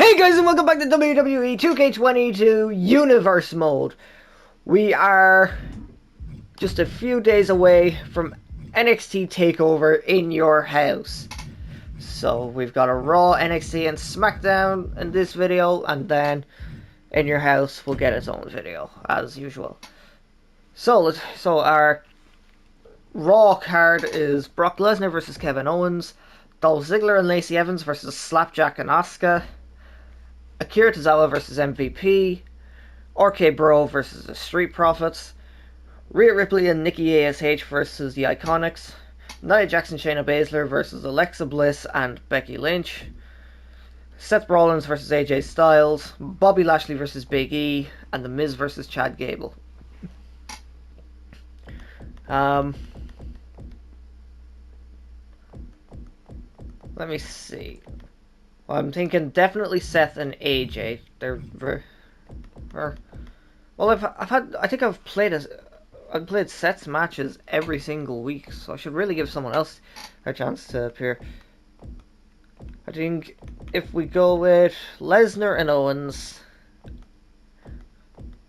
Hey guys, and welcome back to WWE 2K22 Universe Mode. We are just a few days away from NXT TakeOver in your house. So we've got a Raw, NXT, and SmackDown in this video, and then in your house will get its own video as usual. So our Raw card is Brock Lesnar versus Kevin Owens, Dolph Ziggler and Lacey Evans versus Slapjack and Asuka, Akira Tozawa versus MVP, RK Bro versus the Street Profits, Rhea Ripley and Nikki ASH versus the Iconics, Nia Jackson Shayna Baszler versus Alexa Bliss and Becky Lynch, Seth Rollins versus AJ Styles, Bobby Lashley versus Big E, and The Miz versus Chad Gable. Let me see. Well, I'm thinking definitely Seth and AJ. They're well, I think I've played Seth's matches every single week, so I should really give someone else a chance to appear. I think if we go with Lesnar and Owens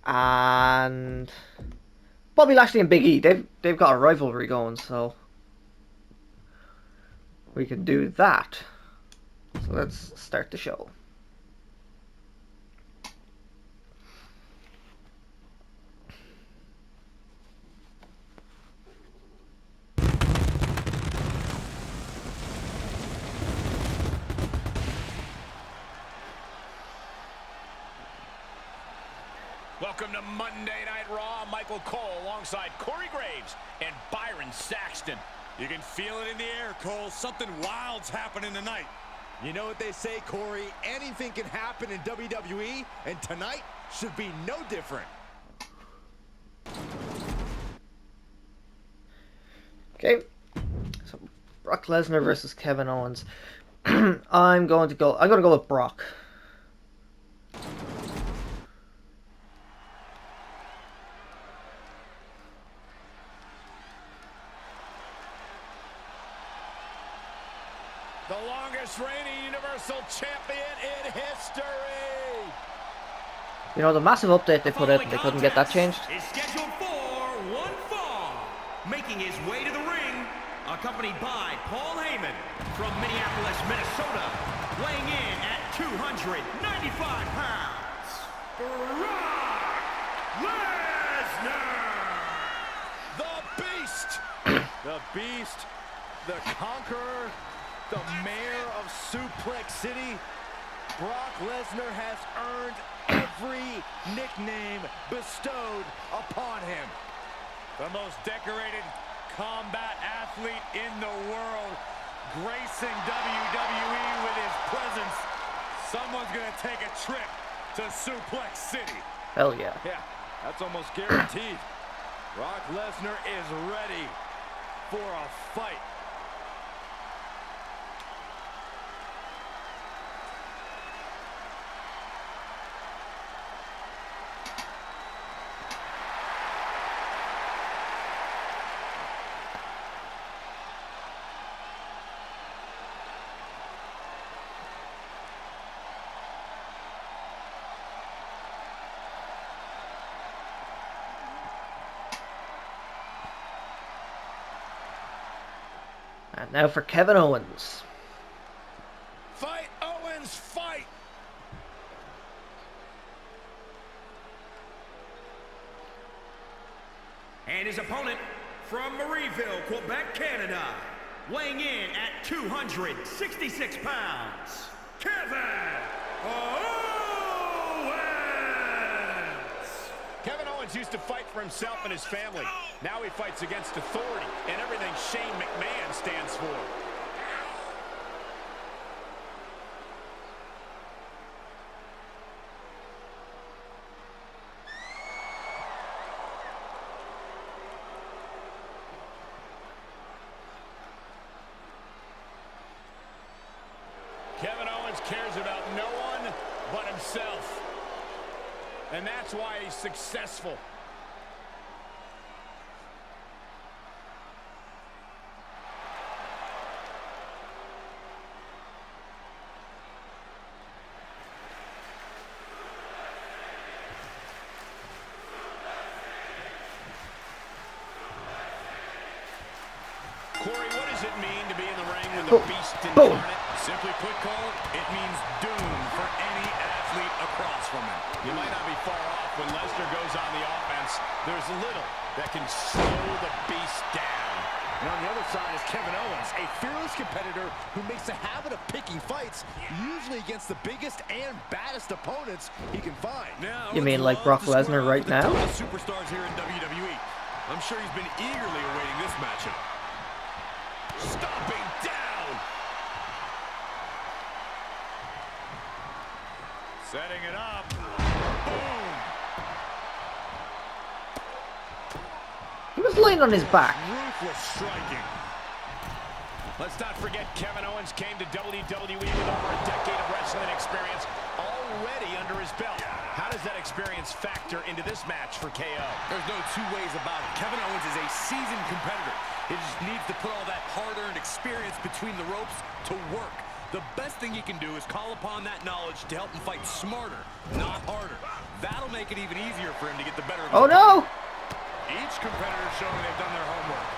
and Bobby Lashley and Big E, they've got a rivalry going, so we can do that. So let's start the show. Welcome to Monday Night Raw. Michael Cole alongside Corey Graves and Byron Saxton. You can feel it in the air, Cole. Something wild's happening tonight. You know what they say, Corey? Anything can happen in WWE, and tonight should be no different. Okay, so Brock Lesnar versus Kevin Owens. I'm gonna go with Brock. The longest reigning Universal Champion in history. You know, the massive update they put out, they couldn't get that changed. Is scheduled for one fall. Making his way to the ring, accompanied by Paul Heyman from Minneapolis, Minnesota, weighing in at 295 pounds, Brock Lesnar. The Beast! The Beast, the Conqueror, the Mayor of Suplex City. Brock Lesnar has earned every nickname bestowed upon him. The most decorated combat athlete in the world, gracing WWE with his presence. Someone's gonna take a trip to Suplex City. Hell yeah. Yeah, that's almost guaranteed. Brock Lesnar is ready for a fight. And now for Kevin Owens. Fight, Owens, fight! And his opponent from Marieville, Quebec, Canada, weighing in at 266 pounds, Kevin Owens. Kevin Owens used to fight for himself and his family. Now he fights against authority and everything Shane McMahon stands for. Kevin Owens cares about no one but himself. And that's why he's successful. Simply put, Cole, it means doom for any athlete across from him. You might not be far off when Lesnar goes on the offense. There's little that can slow the beast down. And on the other side is Kevin Owens, a fearless competitor who makes a habit of picking fights, usually against the biggest and baddest opponents he can find. Now, You mean like Brock Lesnar right now? Superstars here in WWE. I'm sure he's been eagerly awaiting this matchup. Stomping down. Setting it up. Boom. He was laying on his back. Ruthless striking. Let's not forget Kevin Owens came to WWE with over a decade of wrestling experience already under his belt. How does that experience factor into this match for KO? There's no two ways about it. Kevin Owens is a seasoned competitor. He just needs to put all that hard-earned experience between the ropes to work. The best thing he can do is call upon that knowledge to help him fight smarter, not harder. That'll make it even easier for him to get the better of his Oh no! Each competitor showing they've done their homework.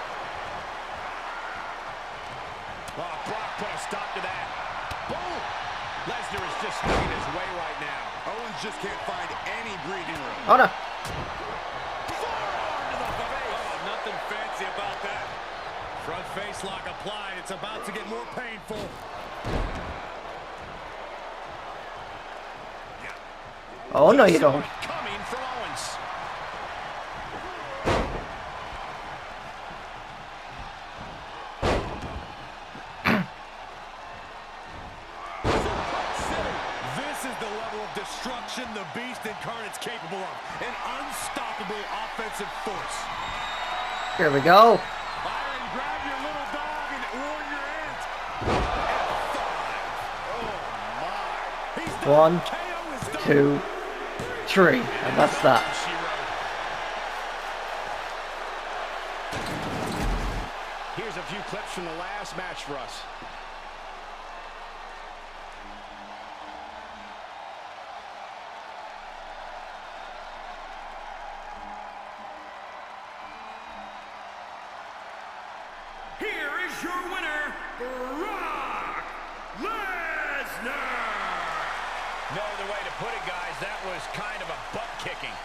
Oh, Brock put a stop to that. Boom! Lesnar is just stuck in his way right now. Owens just can't find any breathing room. Oh no! Forearm to the face. Oh, nothing fancy about that. Front face lock applied. It's about to get more painful. Oh no, you don't. Coming from Owens. This is the level of destruction the Beast Incarnate's capable of. An unstoppable offensive force. Here we go. Byron, grab your little dog and warn your aunt. F5. Oh, my. He's done. 1, KO is done. 2, 3, and that's that. Here's a few clips from the last match for us. Here is your winner, Brock Lesnar! No other way to put it, guys. That was kind of a butt-kicking.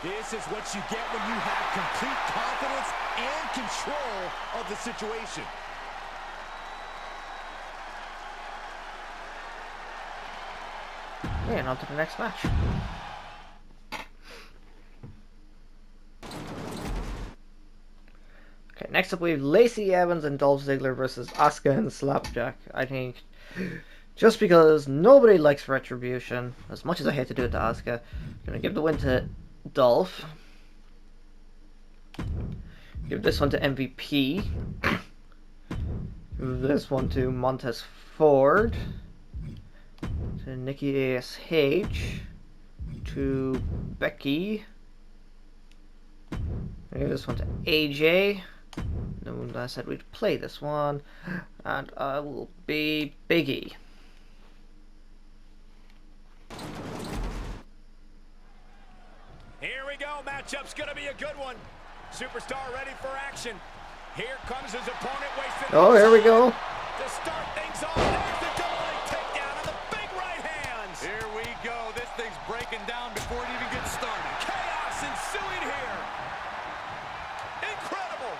This is what you get when you have complete confidence and control of the situation. And on to the next match. Okay, next up we have Lacey Evans and Dolph Ziggler versus Asuka and Slapjack. I think just because nobody likes Retribution, as much as I hate to do it to Asuka, I'm gonna give the win to Dolph. Give this one to MVP. Give this one to Montez Ford. To Nikki ASH. To Becky. Give this one to AJ. And I said we'd play this one. And I will be Big E. Here we go. Matchup's going to be a good one. Superstar ready for action. Here comes his opponent wasting. Oh, here we go. To start things off, there's the double leg takedown and the big right hands. Here we go. This thing's breaking down before it even gets started. Chaos ensuing here. Incredible.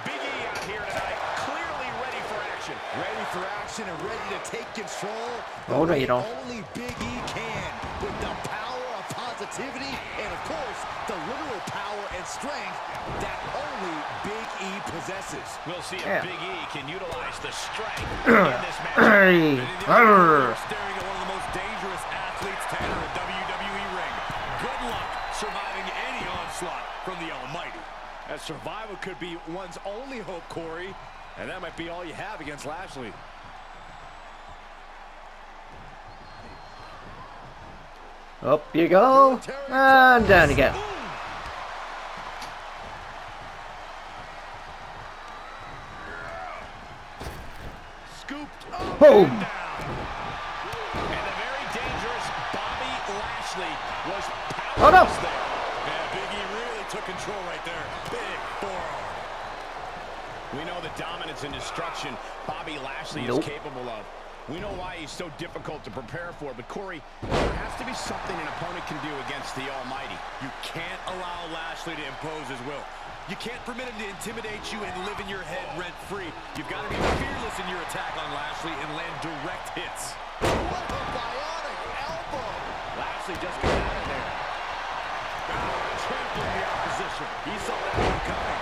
Big E out here tonight, clearly ready for action. Ready for action and ready to take control. Oh, no, you don't. Only Big E can, with the power of positivity and, of course, the literal power and strength that only Big E possesses. We'll see if Yeah. Big E can utilize the strength in this match. Hey. Staring at one of the most dangerous athletes to enter a WWE ring. Good luck surviving any onslaught from the Almighty. As survival could be one's only hope, Corey, and that might be all you have against Lashley. Up you go. And down you get. Scooped Boom. And the very dangerous Bobby Lashley was Oh no. powerless there. Yeah, Big E really took control right there. Big forearm. We know the dominance and destruction Bobby Lashley Nope. is capable of. We know why he's so difficult to prepare for, but Corey, there has to be something an opponent can do against the Almighty. You can't allow Lashley to impose his will. You can't permit him to intimidate you and live in your head rent-free. You've got to be fearless in your attack on Lashley and land direct hits. What a bionic elbow! Lashley just got out of there. Trampling the opposition. He saw that one coming.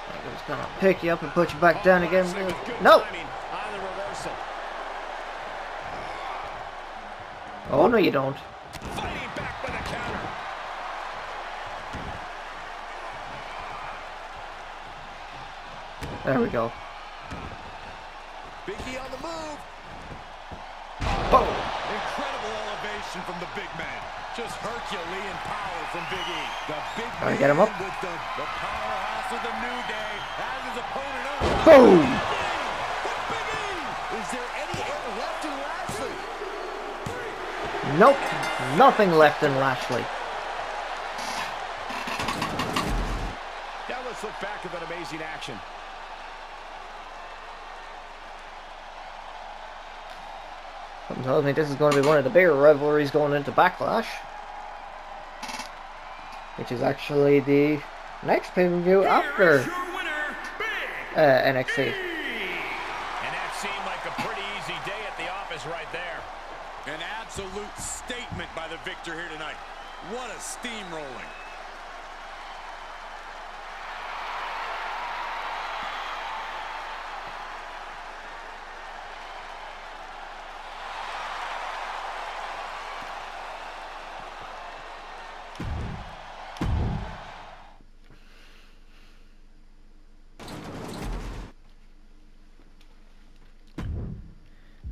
I'm just gonna pick you up and put you back down again. No! On the reversal. Oh, no, you don't. Fighting back with a counter. There we go. Big E on the move. Boom! Incredible elevation from the big man. Just Herculean power from Big E. The big Gotta man get him up. with the powerhouse of the New Day has his opponent up. Boom! But Big E! Is there any air left in Lashley? Nope, nothing left in Lashley. Now let's look back at that amazing action. Something tells me this is going to be one of the bigger rivalries going into Backlash, which is actually the next pay-per-view after NXT. And that seemed like a pretty easy day at the office right there. An absolute statement by the victor here tonight. What a steamrolling.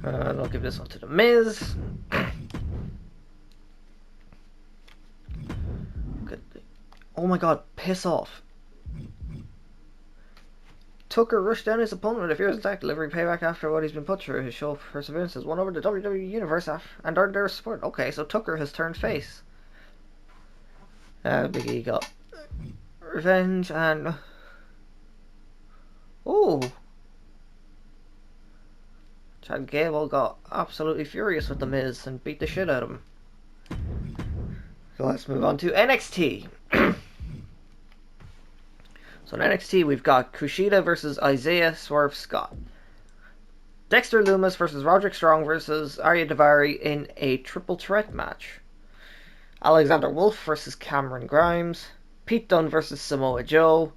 And I'll give this one to The Miz. Oh my god, piss off. Tucker rushed down his opponent with a fierce attack, delivering payback after what he's been put through. His show of perseverance has won over the WWE Universe and earned their support. Okay, so Tucker has turned face. Big E got revenge and... Oh! Chad Gable got absolutely furious with The Miz and beat the shit out of him. So let's move on to NXT. So in NXT we've got Kushida versus Isaiah Swerve Scott. Dexter Lumis versus Roderick Strong versus Arya Daivari in a triple threat match. Alexander Wolf versus Cameron Grimes. Pete Dunne versus Samoa Joe.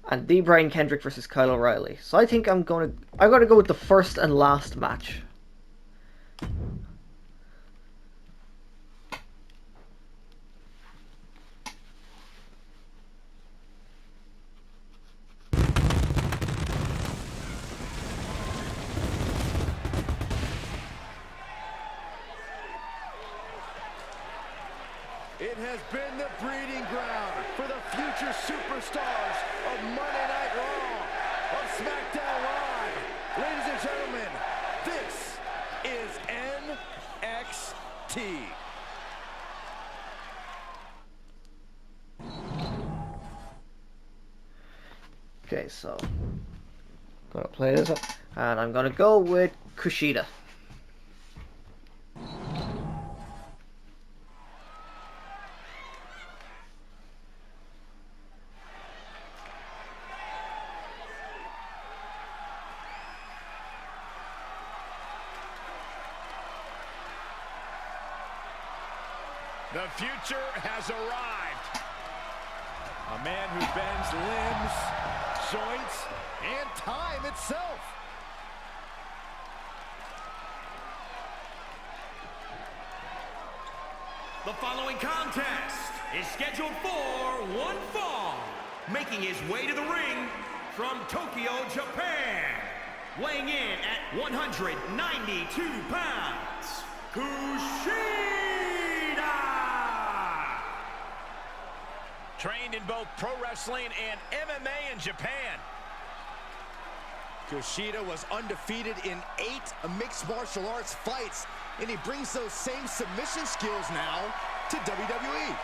And D. Brian Kendrick versus Kyle O'Reilly. So I think I'm gonna go with the first and last match. It has been the breeding ground for the future superstars of Monday Night Raw, of SmackDown Live. Ladies and gentlemen, this is NXT. Okay, so I'm gonna play this up, and I'm gonna go with Kushida. The future has arrived. A man who bends limbs, joints, and time itself. The following contest is scheduled for one fall. Making his way to the ring from Tokyo, Japan. Weighing in at 192 pounds, Kushida! Trained in both pro wrestling and MMA in Japan. Kushida was undefeated in 8 mixed martial arts fights, and he brings those same submission skills now to WWE.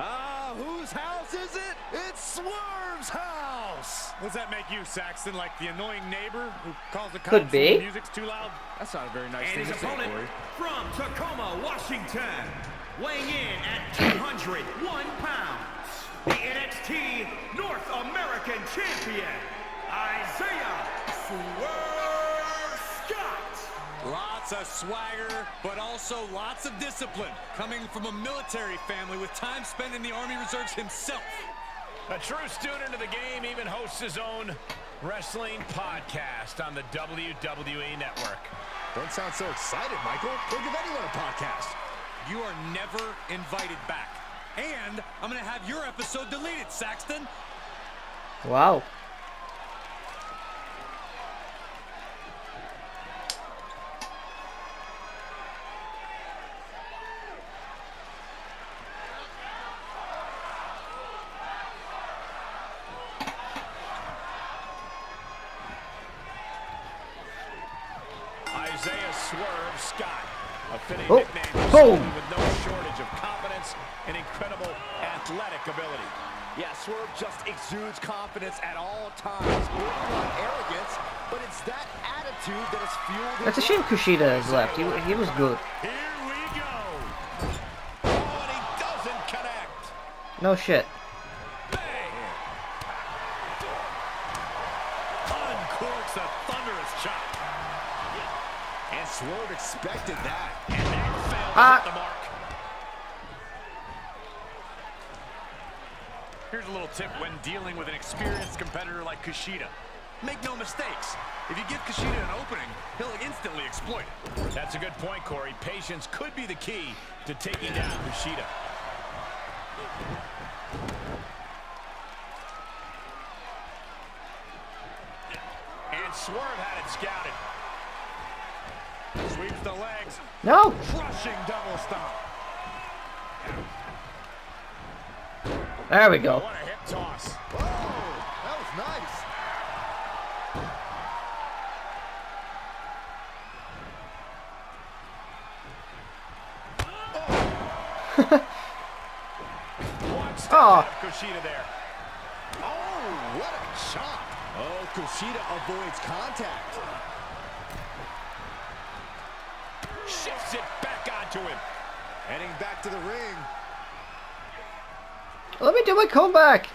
Whose house is it? It's Swerve's house. Does that make you, Saxton, like the annoying neighbor who calls the cops Could when be. the music's too loud? That's not a very nice And thing his to say, opponent Corey. from Tacoma, Washington, weighing in at 201 pounds, the NXT North American Champion, Isaiah Swerve Scott. Lots of swagger, but also lots of discipline. Coming from a military family with time spent in the Army Reserves himself. A true student of the game, even hosts his own wrestling podcast on the WWE Network. Don't sound so excited, Michael. Don't give anyone a podcast. You are never invited back. And I'm going to have your episode deleted, Saxton. Wow. Isaiah Swerve Scott, a fitting Oh, nickname for boom. someone with no shortage of confidence and incredible athletic ability. Yeah, Swerve just exudes confidence at all times. Borderline arrogance, but it's that attitude that has fueled It's a shame Kushida has left. He was good. Here we go. Oh, and he doesn't connect. No shit. Bang. Uncorks a thunderous chop. And Swerve expected that. And that failed to hit the mark. Here's a little tip when dealing with an experienced competitor like Kushida. Make no mistakes. If you give Kushida an opening, he'll instantly exploit it. That's a good point, Corey. Patience could be the key to taking down Kushida. And Swerve had it scouted. Sweeps the legs. No. Crushing double stomp. There we go. What a hip toss. Whoa, that was nice. One step Oh. ahead of Kushida there. Oh, what a chop. Oh, Kushida avoids contact. Shifts it back onto him. Heading back to the ring. Let me do my comeback.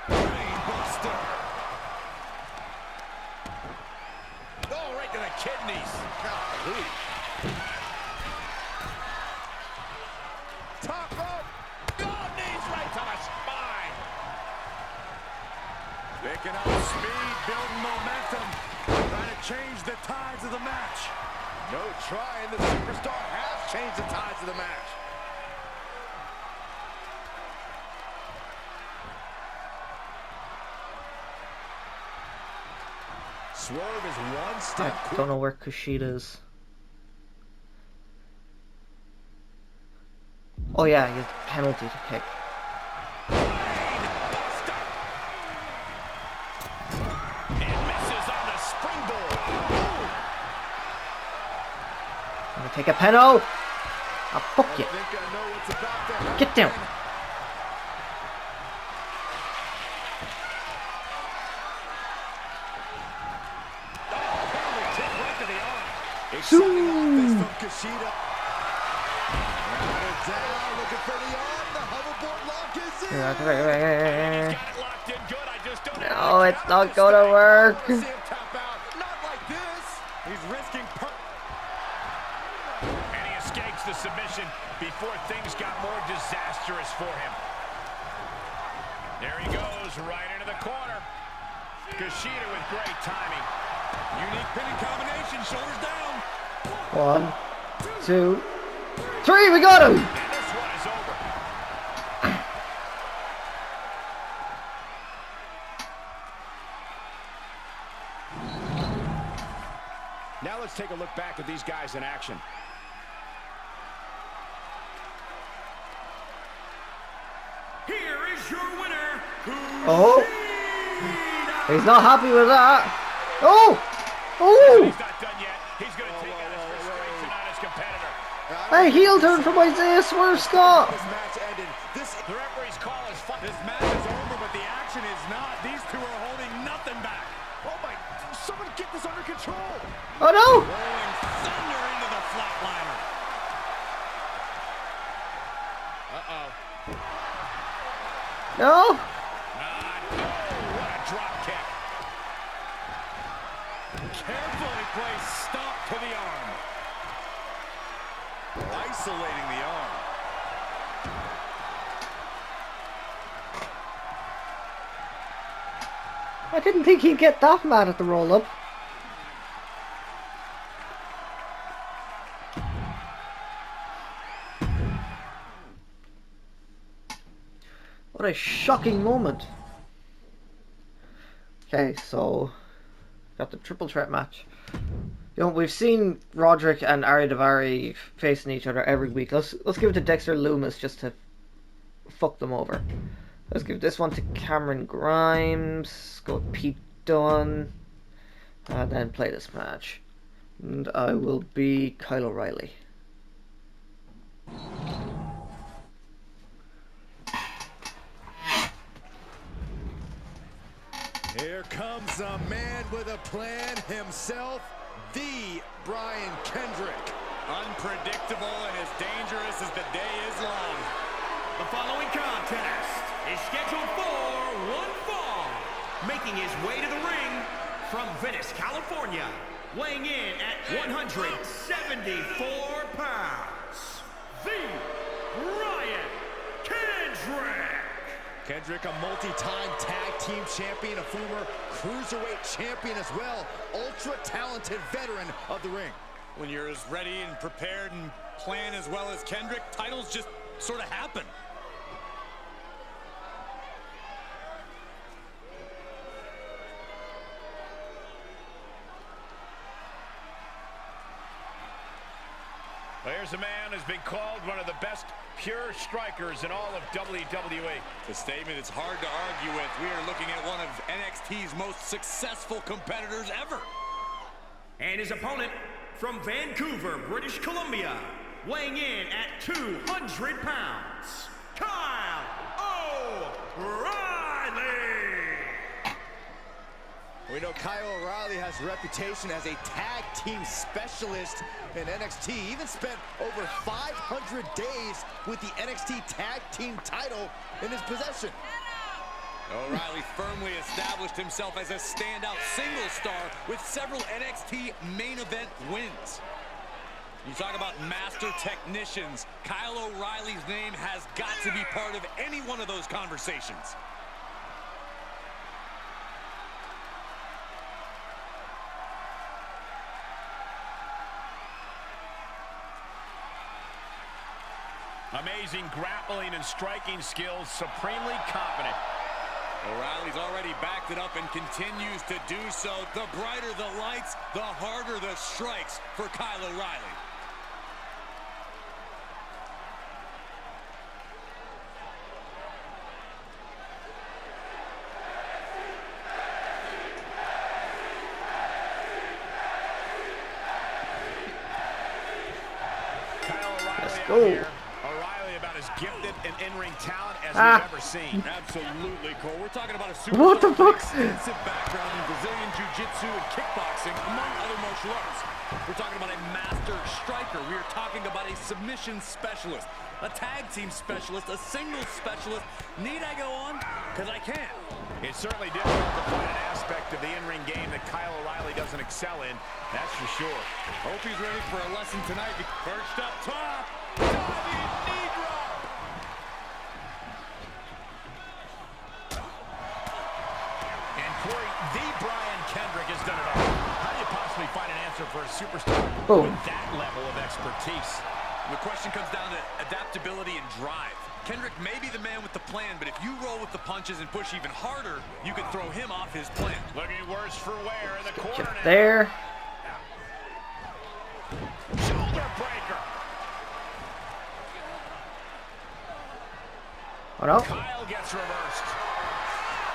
Brainbuster. Oh, right to the kidneys. Golly. Top rope. Oh, knees right to the spine. Picking up speed, building momentum. Trying to change the tides of the match. No trying. The superstar has changed the tides of the match. Swerve is one step I don't know where Kushida is. Oh yeah, he has a penalty to kick. And misses on the springboard. I'm gonna take a penalty. Ah, fuck you. I think I know what's about to happen. Get down. Exciting offense from Kushida. Now down, looking for the arm. The hoverboard lock is in. Got it locked in good. I just don't have No, it's not gonna work. See him tap out. Not like this. He's risking and he escapes the submission before things got more disastrous for him. There he goes, right into the corner. Kushida with great timing. Unique pinning combination, shoulders down. 1, 2, 3. We got him. And this one is over. Now let's take a look back at these guys in action. Here is your winner, Oh, he's not happy with that. Oh, oh. He's not done yet. He's going to take out his frustration on his competitor. A heel turn from Isaiah Swerve Scott. This match ended. This The referee's call is fine. This match is over, but the action is not. These two are holding nothing back. Oh my, someone get this under control. Oh no! Rolling thunder into the flatliner. Uh-oh. No! What a drop kick. Carefully placed stop to the arm. Isolating the arm. I didn't think he'd get that mad at the roll-up. What a shocking moment. Okay, so got the triple threat match. You know, we've seen Roderick and Ari Daivari facing each other every week. Let's give it to Dexter Lumis just to fuck them over. Let's give this one to Cameron Grimes. Go with Pete Dunne. And then play this match. And I will be Kyle O'Reilly. Here comes a man with a plan himself, the Brian Kendrick. Unpredictable and as dangerous as the day is long. The following contest is scheduled for one fall. Making his way to the ring from Venice, California, weighing in at 174 pounds, the Brian Kendrick. Kendrick, a multi-time tag team champion, a former cruiserweight champion as well. Ultra-talented veteran of the ring. When you're as ready and prepared and plan as well as Kendrick, titles just sort of happen. Well, here's a man who's been called one of the best pure strikers in all of WWE. A statement it's hard to argue with. We are looking at one of NXT's most successful competitors ever. And his opponent from Vancouver, British Columbia, weighing in at 200 pounds, Kyle O'Reilly. We know Kyle O'Reilly has a reputation as a tag team specialist in NXT. He even spent over 500 days with the NXT tag team title in his possession. O'Reilly firmly established himself as a standout single star with several NXT main event wins. You talk about master technicians, Kyle O'Reilly's name has got to be part of any one of those conversations. Amazing grappling and striking skills, supremely confident. O'Reilly's already backed it up and continues to do so. The brighter the lights, the harder the strikes for Kyle O'Reilly. Kyle O'Reilly Let's out go. here. O'Reilly about as gifted an in-ring talent as we've ever seen. Absolutely, Cole. We're talking about a What the superstar with fuck? extensive background in Brazilian Jiu-Jitsu and kickboxing, among other martial arts. We're talking about a master striker. We are talking about a submission specialist, a tag team specialist, a singles specialist. Need I go on? Because I can. It's certainly difficult to find an aspect of the in-ring game that Kyle O'Reilly doesn't excel in, that's for sure. Hope he's ready for a lesson tonight. Perched up top. Diving knee drop. And Corey, the Brian Kendrick has done it all. How do you possibly find an answer for a superstar Boom. with that level of expertise? The question comes down to adaptability and drive. Kendrick may be the man with the plan, but if you roll with the punches and push even harder, you could throw him off his plan. Looking worse for wear in the corner now. There. Shoulder breaker. Oh no. Kyle gets reversed.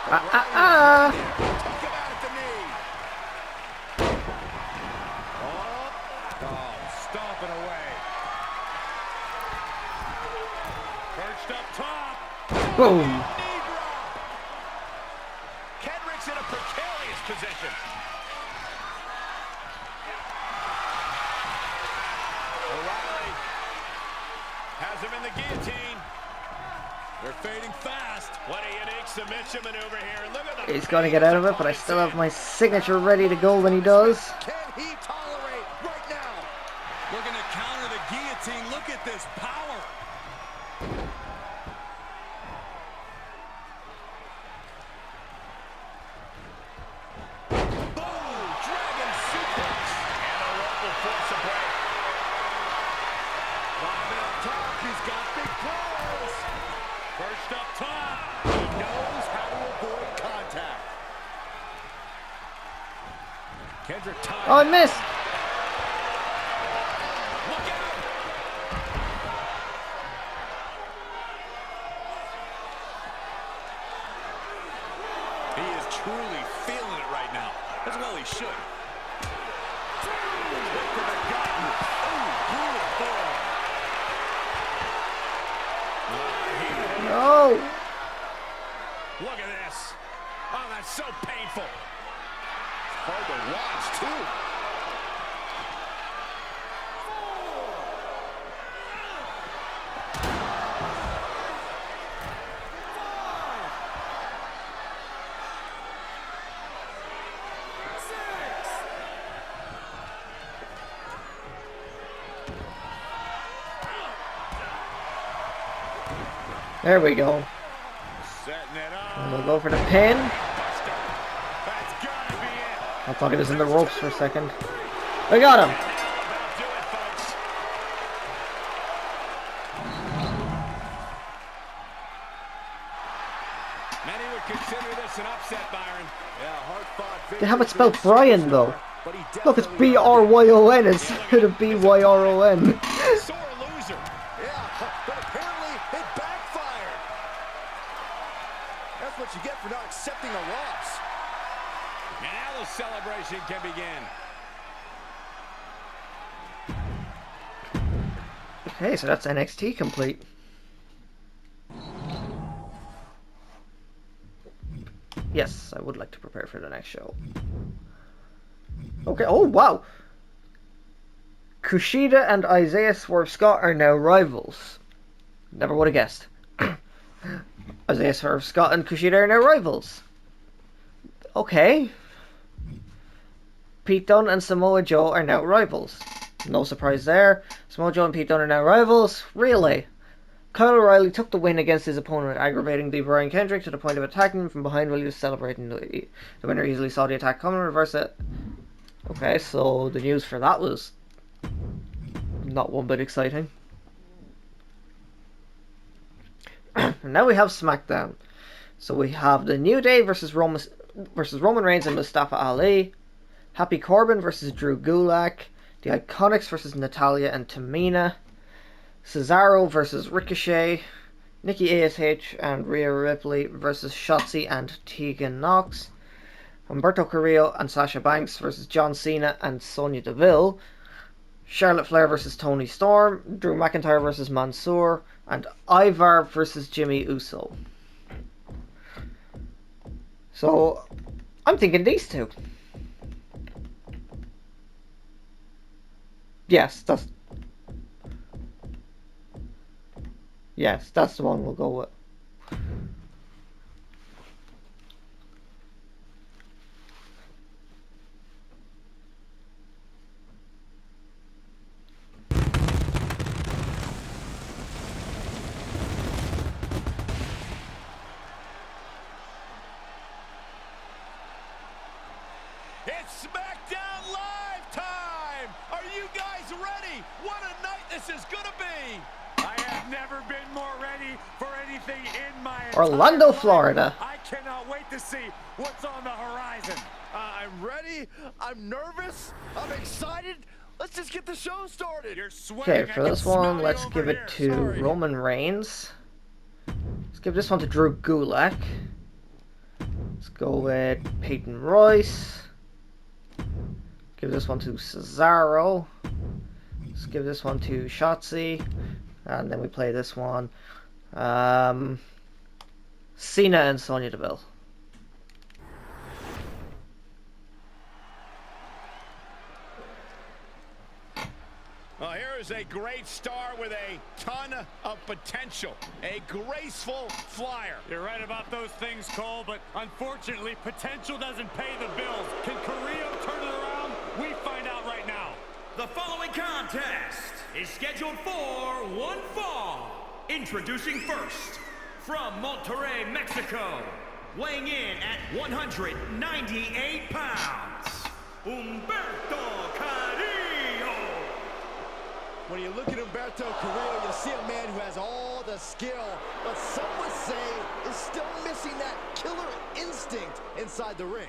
Took him out at the knee. Oh, stomping away. Perched up top. Boom. Kendrick's in a precarious position. O'Reilly has him in the guillotine. They're fading fast. What a unique submission maneuver here. And look at the He's going to get out of it, but I still have my signature ready to go when he does. Can he tolerate right now? Looking to counter the guillotine. Look at this power. boom, dragon suplex. And a rope will force a break. Climbing up top. He's got big claws. First up top. He knows how to avoid contact. Kendrick time. Oh, I missed. Look out. He is truly feeling it right now. As well he should. No. Look at this. Oh, that's so painful. Hard to watch, too. There we go. Setting it up. And we'll go for the pin. Buster. That's gotta be it. I thought he was in the ropes for a second. I got him. That'll do it, folks. Many would consider this an upset, Byron. Yeah, hard fought. They have it spelled Brian, though. But he Look, it's definitely- B-R-Y-O-N instead of B-Y-R-O-N. Sore loser. Yeah, but apparently it backfired. That's what you get for not accepting a loss. And now the celebration can begin. Okay, so that's NXT complete. Yes, I would like to prepare for the next show. Okay, oh wow! Kushida and Isaiah Swerve Scott are now rivals. Never would have guessed. Isaiah Swerve Scott and Kushida are now rivals. Okay. Pete Dunne and Samoa Joe are now rivals. No surprise there. Samoa Joe and Pete Dunne are now rivals. Really? Kyle O'Reilly took the win against his opponent, aggravating the Brian Kendrick to the point of attacking him from behind while he was celebrating. The winner easily saw the attack coming and reversed it. Okay, so the news for that was not one bit exciting. And now we have SmackDown. So we have the New Day versus Roman Reigns and Mustafa Ali. Happy Corbin versus Drew Gulak. The Iconics versus Natalya and Tamina. Cesaro versus Ricochet. Nikki ASH and Rhea Ripley versus Shotzi and Tegan Nox. Humberto Carrillo and Sasha Banks versus John Cena and Sonya Deville. Charlotte Flair versus Toni Storm. Drew McIntyre versus Mansoor. And Ivar versus Jimmy Uso. So, I'm thinking these two. Yes, that's the one we'll go with. It's SmackDown Live time! Are you guys ready? What a night this is gonna be! I have never been more ready for anything in my Orlando, entire life. Florida. I cannot wait to see what's on the horizon. I'm ready. I'm nervous. I'm excited. Let's just get the show started. You're sweating. Okay, for I can this smell one, you let's over give it here. to Sorry. Roman Reigns. Let's give this one to Drew Gulak. Let's go with Peyton Royce. Give this one to Cesaro. Let's give this one to Shotzi. And then we play this one. Cena and Sonya Deville. Well, here is a great star with a ton of potential. A graceful flyer. You're right about those things, Cole, but unfortunately, potential doesn't pay the bills. Can Carrillo turn it around? We find out right now. The following contest is scheduled for one fall. Introducing first, from Monterrey, Mexico, weighing in at 198 pounds, Humberto Carrillo. When you look at Humberto Carrillo, you see a man who has all the skill, but some would say is still missing that killer instinct inside the ring.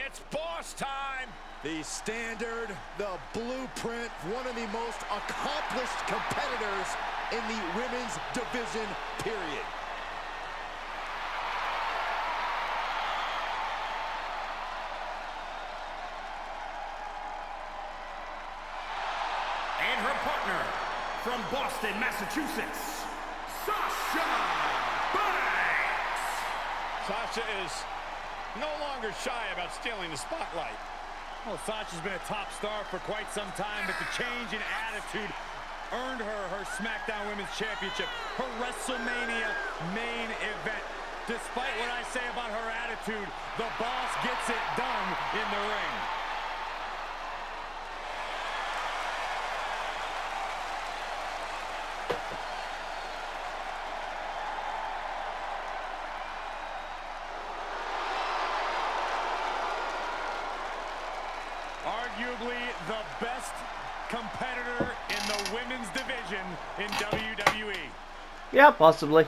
It's boss time. The standard, the blueprint, one of the most accomplished competitors in the women's division, period. And her partner, from Boston, Massachusetts, Sasha Banks. Sasha is no longer shy about stealing the spotlight. Well, Sasha's been a top star for quite some time, but the change in attitude earned her her SmackDown Women's Championship, her WrestleMania main event. Despite what I say about her attitude, the boss gets it done in the ring. Arguably the best competitor in the women's division in WWE. Yeah, possibly.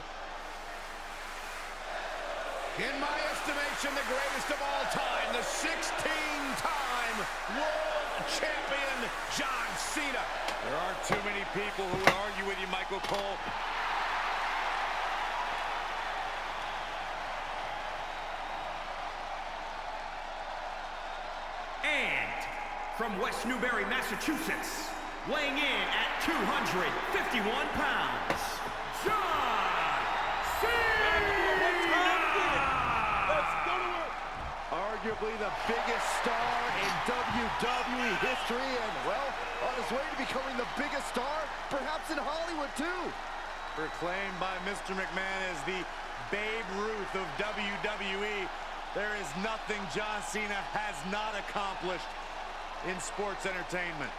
In my estimation, the greatest of all time, the 16-time world champion, John Cena. There aren't too many people who would argue with you, Michael Cole. And from West Newbury, Massachusetts, weighing in at 251 pounds, John Cena! Arguably the biggest star in WWE history, and, well, on his way to becoming the biggest star, perhaps in Hollywood, too. Proclaimed by Mr. McMahon as the Babe Ruth of WWE, there is nothing John Cena has not accomplished in sports entertainment.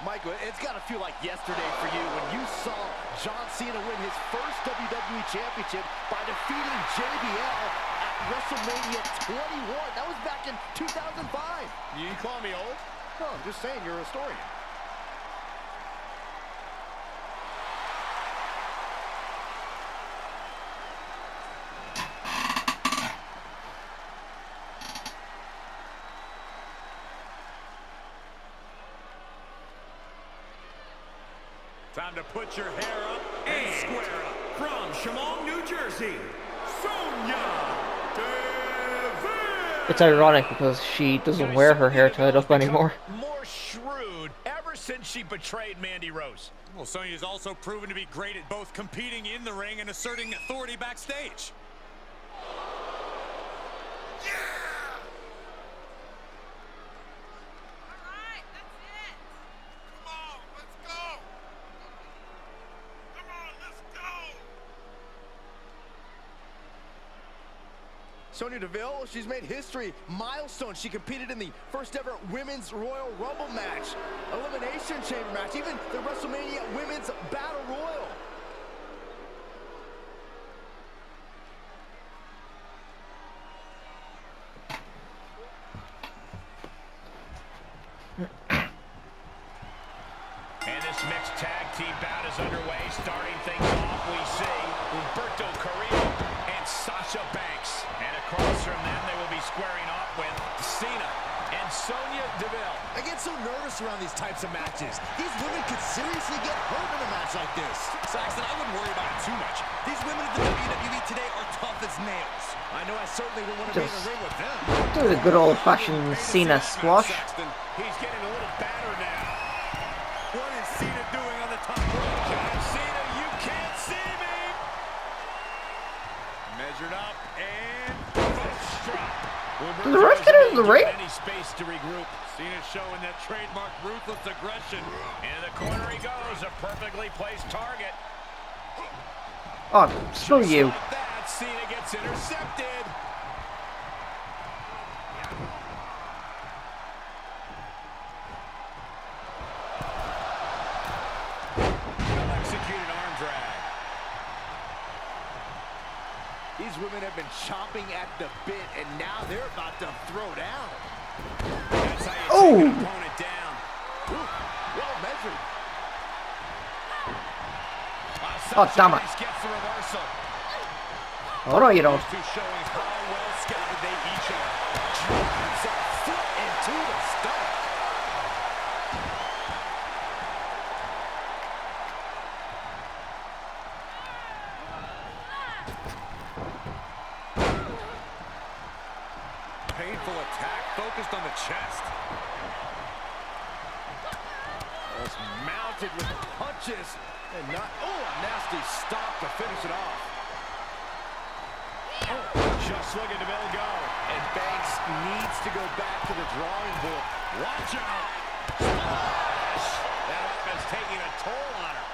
Michael, it's got to feel like yesterday for you when you saw John Cena win his first WWE Championship by defeating JBL at WrestleMania 21. That was back in 2005. You call me old? No, I'm just saying you're a historian. Time to put your hair up and And square up. from Chemung, New Jersey, Sonya Deville. It's ironic because she doesn't wear her hair tied up anymore. More shrewd ever since she betrayed Mandy Rose. Well, Sonya's also proven to be great at both competing in the ring and asserting authority backstage. Sonya Deville, she's made history. Milestone. She competed in the first ever Women's Royal Rumble match, Elimination Chamber match, even the WrestleMania Women's Battle Royal. And this mixed tag team bout is underway. Starting things off, we see Humberto Carrillo and Sasha Banks. And across from them, they will be squaring off with Cena and Sonya Deville. I get so nervous around these types of matches. These women could seriously get hurt in a match like this. Saxton, I wouldn't worry about it too much. These women in the WWE today are tough as nails. I know I certainly wouldn't want to be in the ring with them. Do the good old-fashioned Cena squash. Saxton, he's getting a little bad Measured up and first drop. Did the ref get into the ring? Any space to regroup. Cena showing that trademark ruthless aggression. Into the corner he goes. A perfectly placed target. Oh, screw you. Like that, Cena gets intercepted. Well-executed arm drag. These women have been chomping at the bit, and now they're about to throw down. That's how you Oh! take an opponent down. Ooh, well measured. Oh, damn it. Gets the reversal. Oh, no, you don't. Two showing how well scouted they each are. Drives a foot into the stomach. Painful attack focused on the chest. Just mounted with punches and not, oh, a nasty stop to finish it off. Just looking to Bill go. And Banks needs to go back to the drawing board. Watch out. Splash. That offense taking a toll on her.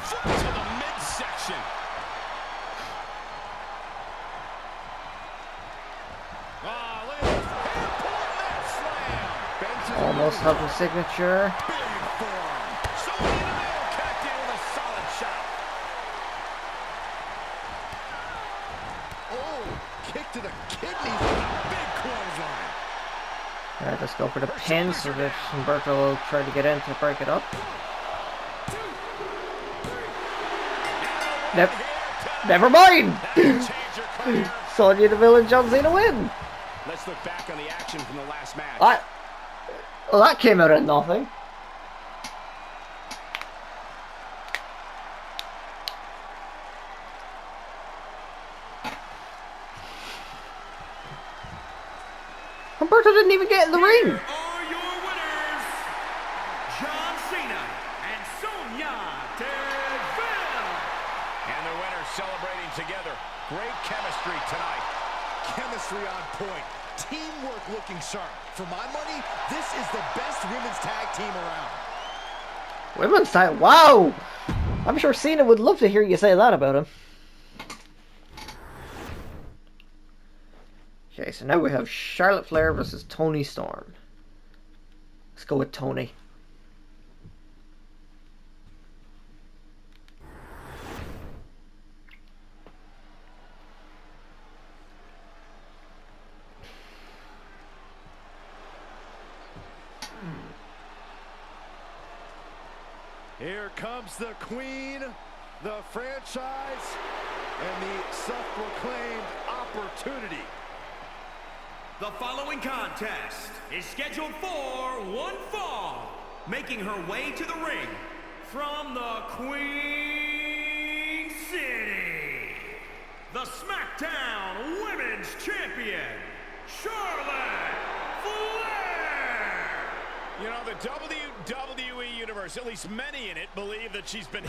Foot to the midsection. Ah, look at this. Airport net slam. Banks is Almost have the signature. Big form. Someone in the middle connecting with a solid shot. oh, kick to the kidneys with a big clothesline. Alright, let's go for the pin so that Humberto will try to get in to break it up. Never mind! Change your career. Sonya Deville and John Cena win! Let's look back on the action from the last match. Well, that came out of nothing. Humberto didn't even get in the ring! Here are your winners, John Cena and Sonya Deville. And the winners celebrating together. Great chemistry tonight. Chemistry on point. Teamwork looking sharp. For my money, this is the best women's tag team around. Women's title, wow! I'm sure Cena would love to hear you say that about him. Okay, so now we have Charlotte Flair versus Toni Storm. Let's go with Toni. Here comes the queen, the franchise, and the self-proclaimed opportunity. The following contest is scheduled for one fall. Making her way to the ring from the Queen City, the SmackDown Women's Champion, Charlotte Flair. You know, the WWE Universe, at least many in it, believe that she's been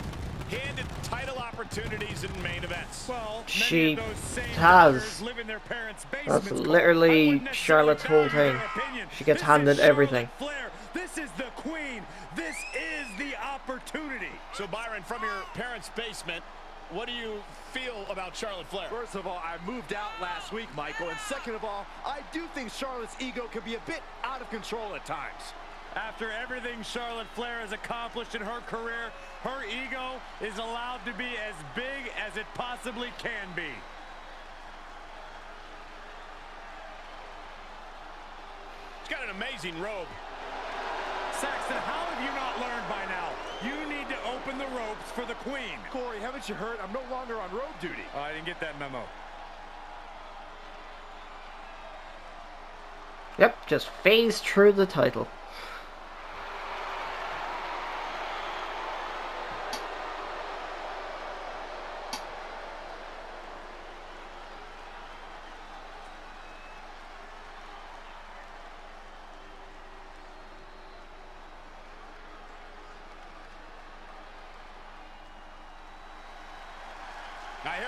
handed title opportunities in main events. Well, She many of those same has. daughters live in their parents' That's basements. I literally wouldn't necessarily Charlotte's whole value thing. their opinion. She gets This handed is everything. Charlotte Flair. This is the queen. This is the opportunity. So, Byron, from your parents' basement, what do you feel about Charlotte Flair? First of all, I moved out last week, Michael. And second of all, I do think Charlotte's ego can be a bit out of control at times. After everything Charlotte Flair has accomplished in her career, her ego is allowed to be as big as it possibly can be. She's got an amazing robe. Saxton, how have you not learned by now? You need to open the ropes for the queen. Corey, haven't you heard? I'm no longer on road duty. Oh, I didn't get that memo. Yep, just phased through the title.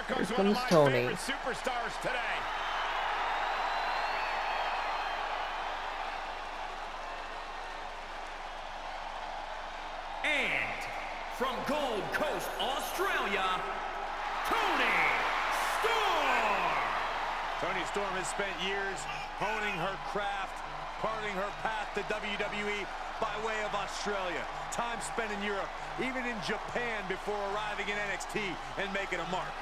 comes Here one of comes my Tony. favorite superstars today. And from Gold Coast, Australia, Tony Storm. Tony Storm has spent years honing her craft, parting her path to WWE by way of Australia. Time spent in Europe, even in Japan before arriving in NXT and making a mark.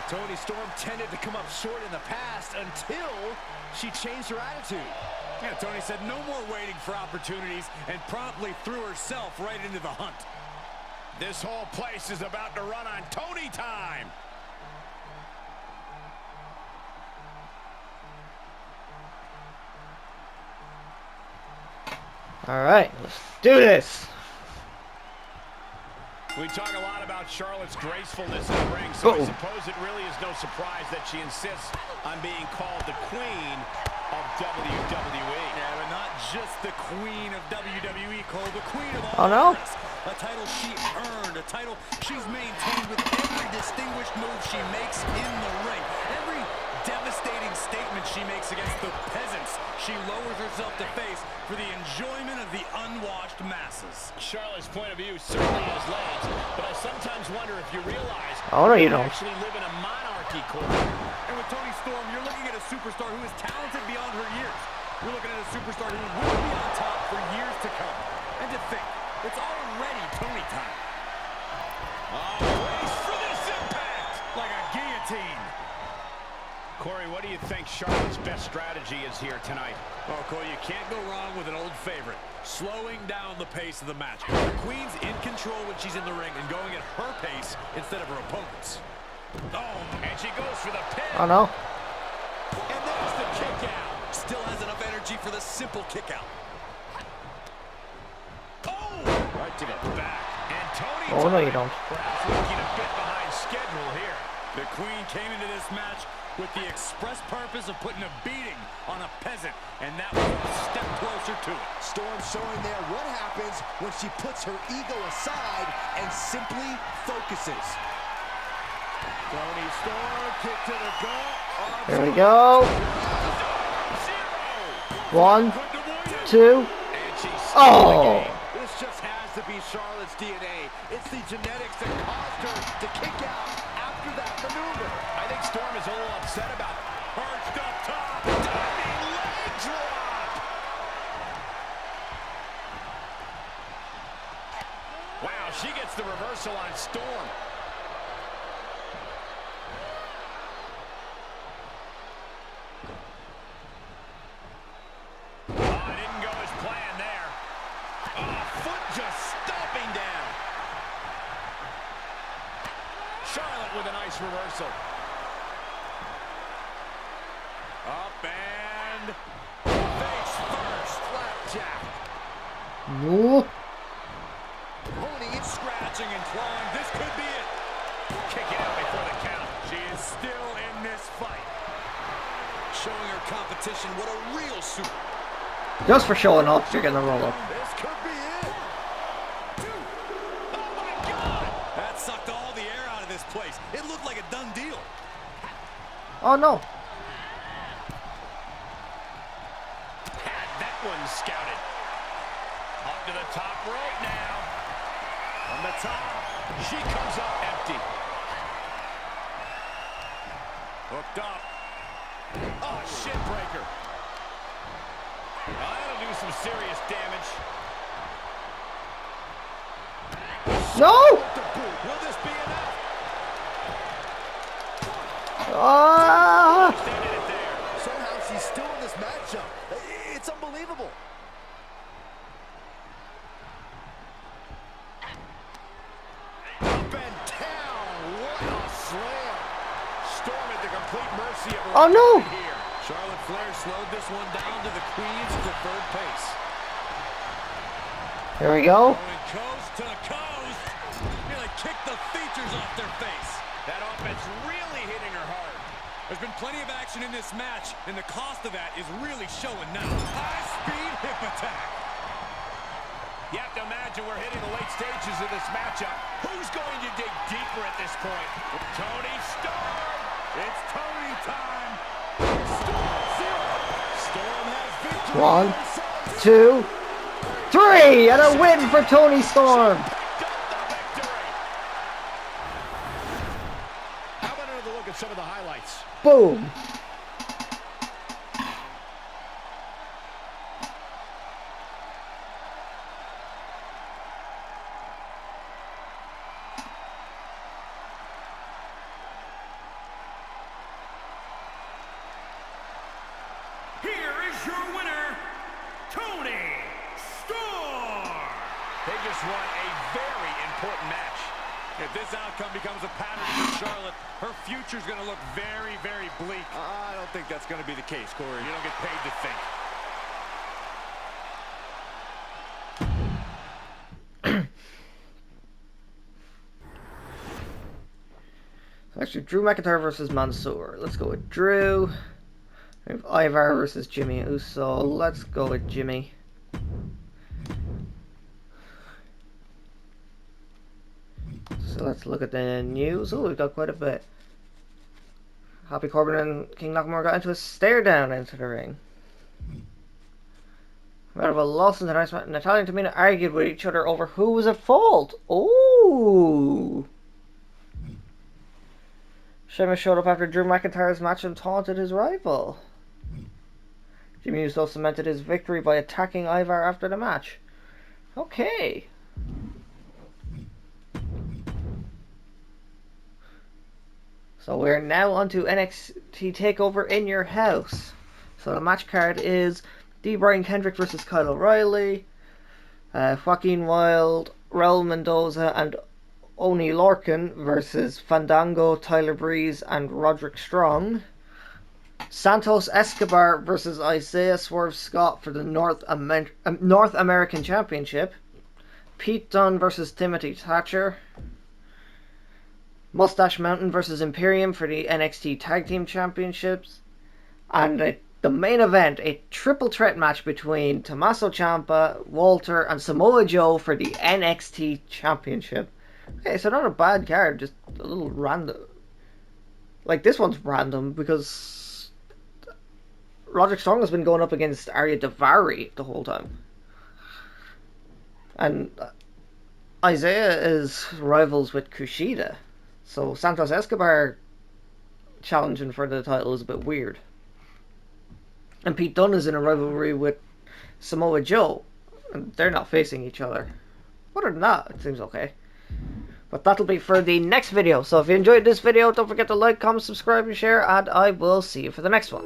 Tony Storm tended to come up short in the past until she changed her attitude. Yeah, Tony said no more waiting for opportunities and promptly threw herself right into the hunt. This whole place is about to run on Tony time. All right, let's do this. We talk a lot about Charlotte's gracefulness in the ring, so I suppose it really is no surprise that she insists on being called the Queen of WWE. Yeah, but not just the Queen of WWE, Cole, the Queen of all. Oh no! A title she earned, a title she's maintained with every distinguished move she makes in the ring. Every devastating statement she makes against the peasants she lowers herself to face for the enjoyment of the unwashed masses. Charlotte's point of view certainly has legs, but I sometimes wonder if you realize Oh no, you we don't. actually live in a monarchy, Cole. And with Tony Storm, you're looking at a superstar who is talented beyond her years. You're looking at a superstar who will be on top for years to come. And to think, it's already Tony time. Oh, brace for this impact! Like a guillotine. Corey, what do you think Charlotte's best strategy is here tonight? Oh, Cole, you can't go wrong with an old favorite. Slowing down the pace of the match. The Queen's in control when she's in the ring and going at her pace instead of her opponent's. Oh, and she goes for the pin. Oh no! And there's the kick out. Still has enough energy for the simple kick out. Oh! Right to the back. And Tony Oh no, you don't. perhaps looking a bit behind schedule here. The Queen came into this match with the express purpose of putting a beating on a peasant, and that was a step closer to it. Storm showing there what happens when she puts her ego aside and simply focuses. Tony Storm, kick to the gut. There we go. 1, 2. And she's Oh! This just has to be Charlotte's DNA. It's the genetics that caused her to kick out after that maneuver. I think Storm is a little upset about it. Perched up top. Diving leg drop. Wow, she gets the reversal on Storm. Oh, it didn't go as planned there. Oh, foot just stomping down. Charlotte with a nice reversal. Up and face first. Flapjack. No. Honing it, scratching and clawing. This could be it. Kicking out before the count. She is still in this fight. Showing her competition what a real super. Just for showing off, you're gonna roll up. This could be it. Oh my God! That sucked all the air out of this place. It looked like a done deal. Oh no! Had that one scouted. Up to the top rope now. On the top. She comes up empty. Hooked up. Oh, shit breaker. That'll do some serious damage. No! The boot. Will this be enough? Ah! Extended it there. Somehow she's still in this matchup. It's unbelievable. Up and down. What a slam. Storm at the complete mercy of her Oh no! opponent here. Charlotte Flair slowed this one down to the Queen's preferred pace. Here we go. Going coast to coast. Nearly kicked the features off their face. That offense really hitting her hard. There's been plenty of action in this match, and the cost of that is really showing now. High-speed hip attack. You have to imagine we're hitting the late stages of this matchup. Who's going to dig deeper at this point? Tony Storm! It's Tony time! Storm zero! Storm has victory! 1, 2, 3! And a win for Tony Storm! How about another look at some of the highlights? Boom! Here is your winner, Tony Storm. They just won a very important match. If this outcome becomes a pattern for Charlotte, her future's going to look very, very bleak. I don't think that's going to be the case, Corey. You don't get paid to think. Actually, Drew McIntyre versus Mansoor. Let's go with Drew. We have Ivar versus Jimmy Uso. Let's go with Jimmy. So let's look at the news. Oh, we've got quite a bit. Happy Corbin and King Nakamura got into a stare down into the ring. Out of a loss in the night, Natalia and Tamina argued with each other over who was at fault. Oh! Sheamus showed up after Drew McIntyre's match and taunted his rival. Jimmy Uso cemented his victory by attacking Ivar after the match. Okay. So we're now on to NXT TakeOver in your house. So the match card is D. Brian Kendrick versus Kyle O'Reilly, Joaquin Wilde, Raul Mendoza, and Oney Lorcan versus Fandango, Tyler Breeze, and Roderick Strong. Santos Escobar versus Isaiah Swerve Scott for the North American Championship. Pete Dunne versus Timothy Thatcher. Mustache Mountain versus Imperium for the NXT Tag Team Championships. And the main event, a triple threat match between Tommaso Ciampa, Walter, and Samoa Joe for the NXT Championship. Okay, so not a bad card, just a little random. Like, this one's random because Roderick Strong has been going up against Arya Daivari the whole time. And Isaiah is rivals with Kushida. So Santos Escobar challenging for the title is a bit weird. And Pete Dunne is in a rivalry with Samoa Joe. And they're not facing each other. Other than that, it seems okay. But that'll be for the next video. So if you enjoyed this video, don't forget to like, comment, subscribe, and share. And I will see you for the next one.